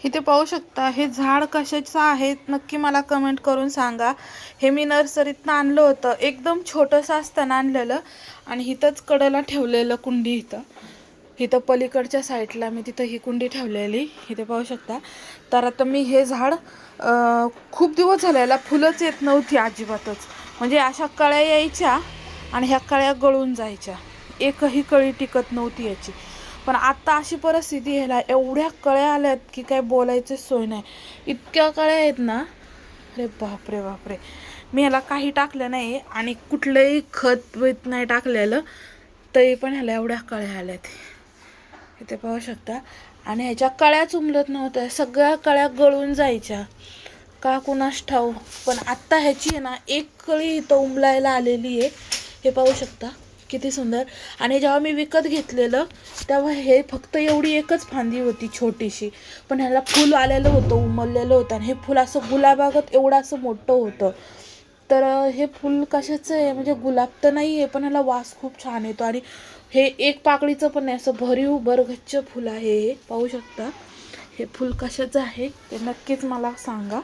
इथे पाहू शकता, हे झाड कशाचं आहे नक्की मला कमेंट करून सांगा. हे मी नर्सरीतनं आणलं होतं, एकदम छोटंसं असताना आणलेलं आणि इथंच कडेला ठेवलेलं कुंडी. इथं पलीकडच्या साईडला मी तिथं ही कुंडी ठेवलेली, इथे पाहू शकता. तर आता मी हे झाड खूप दिवस झालेला फुलंच येत नव्हती अजिबातच, म्हणजे अशा कळ्या यायच्या आणि ह्या कळ्या गळून जायच्या, एकही कळी टिकत नव्हती याची. पण आता अशी परिस्थिती ह्याला एवढ्या कळ्या आल्यात की काय बोलायची सोय नाही, इतक्या कळ्या आहेत ना. अरे बापरे बापरे. मी ह्याला काही टाकलं नाही आणि कुठलंही खत बीत नाही टाकलेलं, तरी पण ह्याला एवढ्या कळ्या आल्यात, इथे पाहू शकता. आणि ह्याच्या कळ्याच उमलत नव्हत्या, सगळ्या कळ्या गळून जायच्या, का कुणास ठाऊ. पण आत्ता ह्याची आहे ना एक कळी इथं उमलायला आलेली आहे, हे पाहू शकता किती सुंदर. आणि जेव्हा मी विकत घेतलेलं तेव्हा हे फक्त एवढी एकच फांदी होती छोटीशी, पण ह्याला फूल आलेलं होतं, उमललेलं होतं. आणि हे फूल असं गुलाबागत एवढं असं मोठं होतं. तर हे फूल कशाचं आहे म्हणजे गुलाब तर नाही आहे, पण ह्याला वास खूप छान येतो. आणि हे एक पाकळीचं पण नाही, असं भरीव बरगच्च फुल आहे, हे पाहू शकता. हे फुल कशाचं आहे ते नक्कीच मला सांगा.